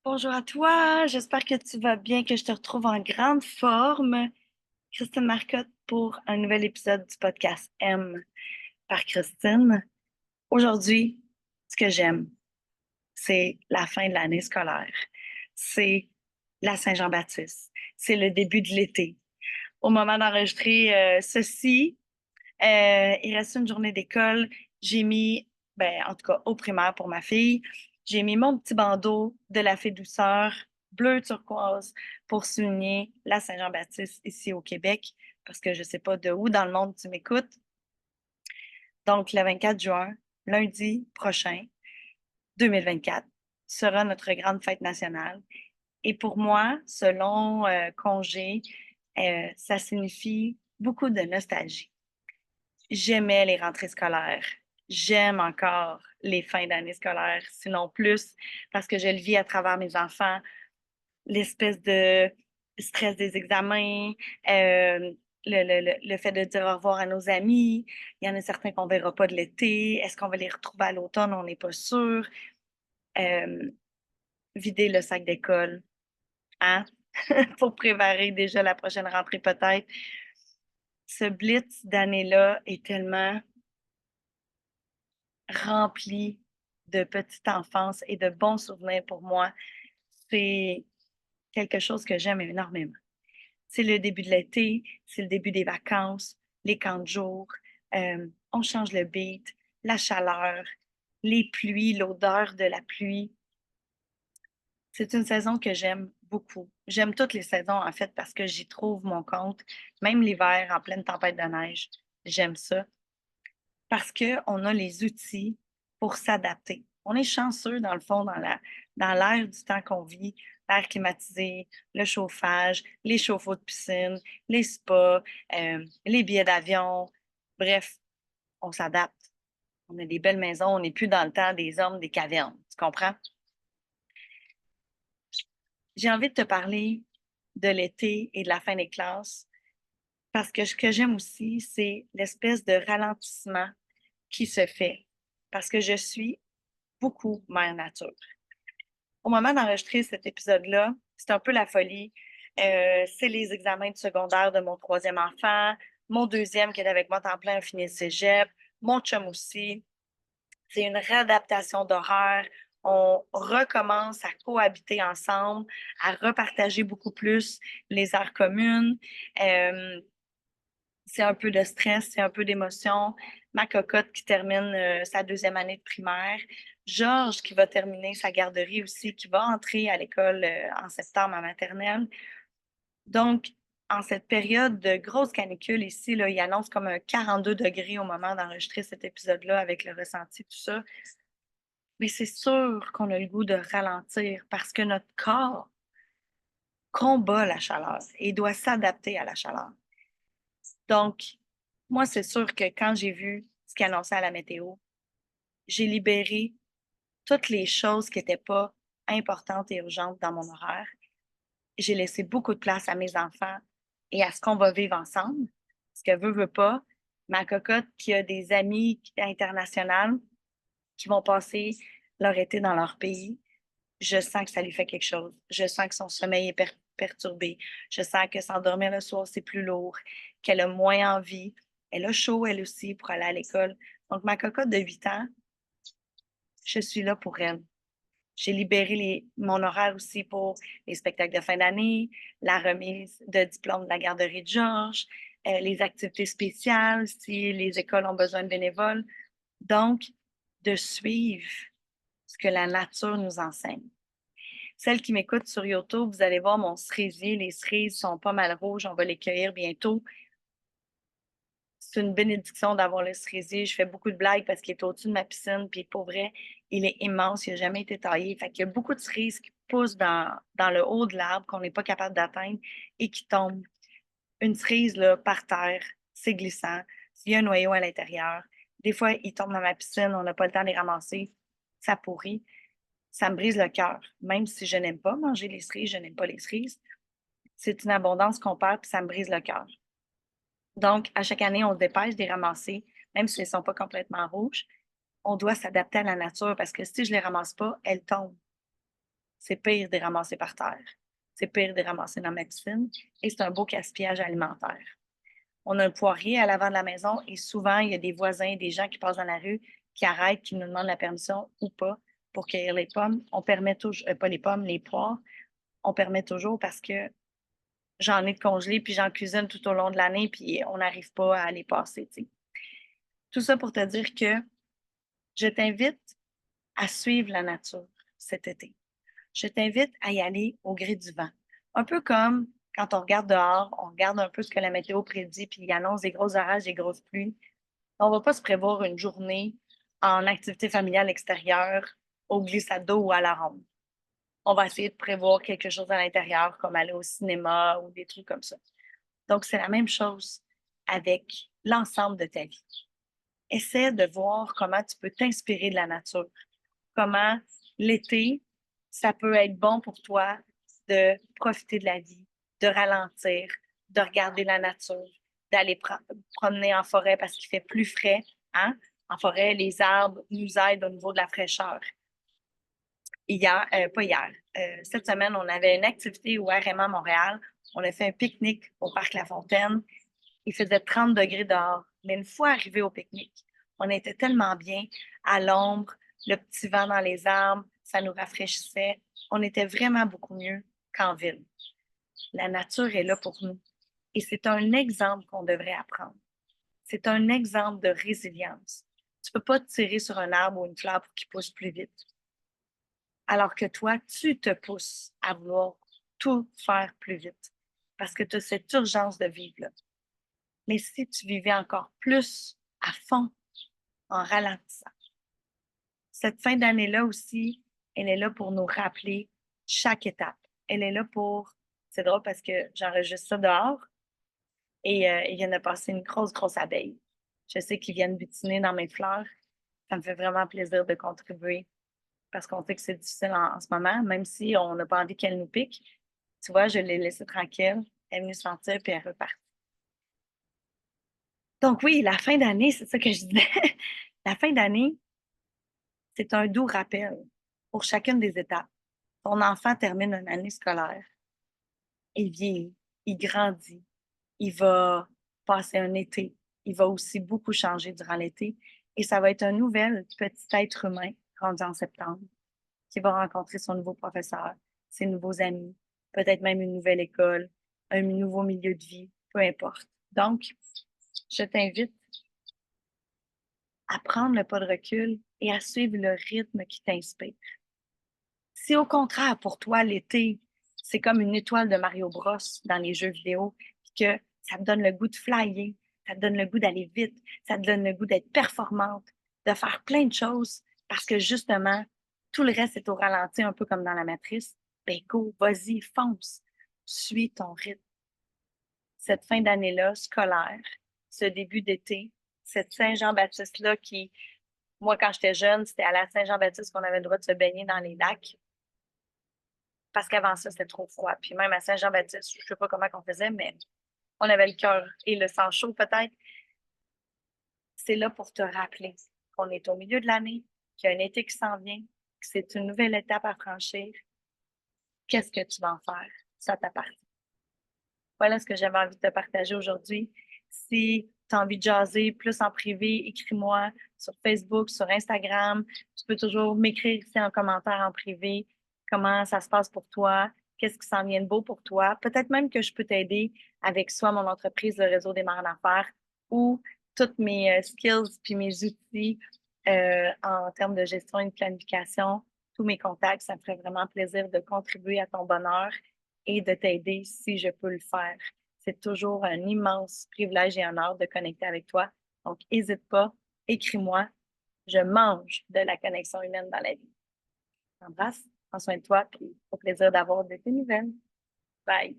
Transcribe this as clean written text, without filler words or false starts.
Bonjour à toi, j'espère que tu vas bien, que je te retrouve en grande forme. Christine Marcotte pour un nouvel épisode du podcast M par Christine. Aujourd'hui, ce que j'aime, c'est la fin de l'année scolaire. C'est la Saint-Jean-Baptiste. C'est le début de l'été. Au moment d'enregistrer ceci, il reste une journée d'école. J'ai mis, ben, en tout cas, au primaire pour ma fille, j'ai mis mon petit bandeau de la Fée Douceur bleu turquoise pour souligner la Saint-Jean-Baptiste ici au Québec, parce que je ne sais pas de où dans le monde tu m'écoutes. Donc, le 24 juin, lundi prochain, 2024, sera notre grande fête nationale. Et pour moi, ce long congé, ça signifie beaucoup de nostalgie. J'aimais les rentrées scolaires. J'aime encore les fins d'année scolaire, sinon plus, parce que je le vis à travers mes enfants, l'espèce de stress des examens, le fait de dire au revoir à nos amis. Il y en a certains qu'on ne verra pas de l'été. Est-ce qu'on va les retrouver à l'automne? On n'est pas sûr. Euh, Vider le sac d'école, hein? Pour préparer déjà la prochaine rentrée peut-être. Ce blitz d'année-là est tellement rempli de petite enfance et de bons souvenirs pour moi. C'est quelque chose que j'aime énormément. C'est le début de l'été, c'est le début des vacances, les camps de jour, on change le beat, la chaleur, les pluies, l'odeur de la pluie. C'est une saison que j'aime beaucoup. J'aime toutes les saisons, en fait, parce que j'y trouve mon compte. Même l'hiver, en pleine tempête de neige, j'aime ça parce qu'on a les outils pour s'adapter. On est chanceux, dans le fond, dans l'air du temps qu'on vit, l'air climatisé, le chauffage, les chauffe-eau de piscine, les spas, les billets d'avion. Bref, on s'adapte. On a des belles maisons, on n'est plus dans le temps des hommes des cavernes. Tu comprends? J'ai envie de te parler de l'été et de la fin des classes parce que ce que j'aime aussi, c'est l'espèce de ralentissement qui se fait parce que je suis beaucoup mère nature. Au moment d'enregistrer cet épisode-là, c'est un peu la folie. C'est les examens de secondaire de mon troisième enfant, mon deuxième qui est avec moi temps plein a fini le cégep, mon chum aussi. C'est une réadaptation d'horaire. On recommence à cohabiter ensemble, à repartager beaucoup plus les heures communes. Euh, c'est un peu de stress, c'est un peu d'émotion. Ma cocotte qui termine sa deuxième année de primaire. Georges qui va terminer sa garderie aussi, qui va entrer à l'école en septembre à maternelle. Donc, en cette période de grosse canicule ici, là, il annonce comme un 42 degrés au moment d'enregistrer cet épisode-là avec le ressenti, tout ça. Mais c'est sûr qu'on a le goût de ralentir parce que notre corps combat la chaleur et doit s'adapter à la chaleur. Donc, moi, c'est sûr que quand j'ai vu ce qui annonçait à la météo, j'ai libéré toutes les choses qui n'étaient pas importantes et urgentes dans mon horaire. J'ai laissé beaucoup de place à mes enfants et à ce qu'on va vivre ensemble. Parce que veut pas, ma cocotte qui a des amis internationales qui vont passer leur été dans leur pays, je sens que ça lui fait quelque chose. Je sens que son sommeil est perturbé. Je sens que s'endormir le soir, c'est plus lourd, qu'elle a moins envie. Elle a chaud, elle aussi, pour aller à l'école. Donc, ma cocotte de 8 ans, je suis là pour elle. J'ai libéré mon horaire aussi pour les spectacles de fin d'année, la remise de diplôme de la garderie de Georges, les activités spéciales, si les écoles ont besoin de bénévoles. Donc, de suivre ce que la nature nous enseigne. Celles qui m'écoutent sur YouTube, vous allez voir mon cerisier. Les cerises sont pas mal rouges. On va les cueillir bientôt. C'est une bénédiction d'avoir le cerisier. Je fais beaucoup de blagues parce qu'il est au-dessus de ma piscine. Puis pour vrai, il est immense. Il n'a jamais été taillé. Fait qu'il y a beaucoup de cerises qui poussent dans le haut de l'arbre qu'on n'est pas capable d'atteindre et qui tombent. Une cerise là, par terre, c'est glissant. Il y a un noyau à l'intérieur. Des fois, ils tombent dans ma piscine. On n'a pas le temps de les ramasser. Ça pourrit. Ça me brise le cœur. Même si je n'aime pas manger les cerises, je n'aime pas les cerises. C'est une abondance qu'on perd, puis ça me brise le cœur. Donc, à chaque année, on se dépêche de les ramasser, même si elles ne sont pas complètement rouges. On doit s'adapter à la nature parce que si je ne les ramasse pas, elles tombent. c'est pire de les ramasser par terre. C'est pire de les ramasser dans la médecine et c'est un beau gaspillage alimentaire. On a un poirier à l'avant de la maison et souvent, il y a des voisins, des gens qui passent dans la rue, qui arrêtent, qui nous demandent la permission ou pas pour cueillir les pommes. On permet toujours, pas les pommes, les poires, on permet toujours parce que j'en ai de congelés puis j'en cuisine tout au long de l'année puis on n'arrive pas à les passer, tu sais. Tout ça pour te dire que je t'invite à suivre la nature cet été. Je t'invite à y aller au gré du vent. Un peu comme quand on regarde dehors, on regarde un peu ce que la météo prédit, puis il annonce des gros orages, des grosses pluies. On ne va pas se prévoir une journée en activité familiale extérieure, au glissade d'eau ou à la ronde. On va essayer de prévoir quelque chose à l'intérieur, comme aller au cinéma ou des trucs comme ça. Donc, c'est la même chose avec l'ensemble de ta vie. Essaie de voir comment tu peux t'inspirer de la nature. Comment l'été, ça peut être bon pour toi de profiter de la vie, de ralentir, de regarder la nature, d'aller promener en forêt parce qu'il fait plus frais. Hein? En forêt, les arbres nous aident au niveau de la fraîcheur. Hier, pas hier, cette semaine, on avait une activité au RMA Montréal. On a fait un pique-nique au Parc La Fontaine. Il faisait 30 degrés dehors. Mais une fois arrivé au pique-nique, on était tellement bien à l'ombre, le petit vent dans les arbres, ça nous rafraîchissait. On était vraiment beaucoup mieux qu'en ville. La nature est là pour nous. Et c'est un exemple qu'on devrait apprendre. C'est un exemple de résilience. Tu ne peux pas te tirer sur un arbre ou une fleur pour qu'il pousse plus vite. Alors que toi, tu te pousses à vouloir tout faire plus vite parce que tu as cette urgence de vivre là. Mais si tu vivais encore plus à fond en ralentissant, cette fin d'année-là aussi, elle est là pour nous rappeler chaque étape. Elle est là pour, c'est drôle parce que j'enregistre ça dehors et il vient de passer une grosse, grosse abeille. Je sais qu'ils viennent butiner dans mes fleurs. Ça me fait vraiment plaisir de contribuer parce qu'on sait que c'est difficile en ce moment, même si on n'a pas envie qu'elle nous pique. Tu vois, je l'ai laissée tranquille. Elle est venue sentir puis elle repart. Donc oui, la fin d'année, c'est ça que je disais. La fin d'année, c'est un doux rappel pour chacune des étapes. Ton enfant termine une année scolaire. Il vieillit, il grandit, il va passer un été. Il va aussi beaucoup changer durant l'été. Et ça va être un nouvel petit être humain rendu en septembre qui va rencontrer son nouveau professeur, ses nouveaux amis, peut-être même une nouvelle école, un nouveau milieu de vie, peu importe. Donc, je t'invite à prendre le pas de recul et à suivre le rythme qui t'inspire. Si au contraire, pour toi, l'été, c'est comme une étoile de Mario Bros dans les jeux vidéo, puis que ça te donne le goût de flyer, ça te donne le goût d'aller vite, ça te donne le goût d'être performante, de faire plein de choses, parce que justement, tout le reste est au ralenti, un peu comme dans la matrice, ben go, vas-y, fonce, suis ton rythme. Cette fin d'année-là, scolaire, ce début d'été, cette Saint-Jean-Baptiste-là qui, moi, quand j'étais jeune, c'était à la Saint-Jean-Baptiste qu'on avait le droit de se baigner dans les lacs. Parce qu'avant ça, c'était trop froid. Puis même à Saint-Jean-Baptiste, je ne sais pas comment on faisait, mais on avait le cœur et le sang chaud peut-être. C'est là pour te rappeler qu'on est au milieu de l'année, qu'il y a un été qui s'en vient, que c'est une nouvelle étape à franchir. Qu'est-ce que tu vas en faire? Ça t'appartient. Voilà ce que j'avais envie de te partager aujourd'hui. Si tu as envie de jaser plus en privé, écris-moi sur Facebook, sur Instagram. Tu peux toujours m'écrire ici en commentaire en privé comment ça se passe pour toi, qu'est-ce qui s'en vient de beau pour toi. Peut-être même que je peux t'aider avec soit mon entreprise, le réseau des marques d'affaires, ou toutes mes skills puis mes outils en termes de gestion et de planification, tous mes contacts. Ça me ferait vraiment plaisir de contribuer à ton bonheur et de t'aider si je peux le faire. C'est toujours un immense privilège et honneur de connecter avec toi. Donc, n'hésite pas, écris-moi. Je mange de la connexion humaine dans la vie. T'embrasse, prends soin de toi, puis au plaisir d'avoir de tes nouvelles. Bye!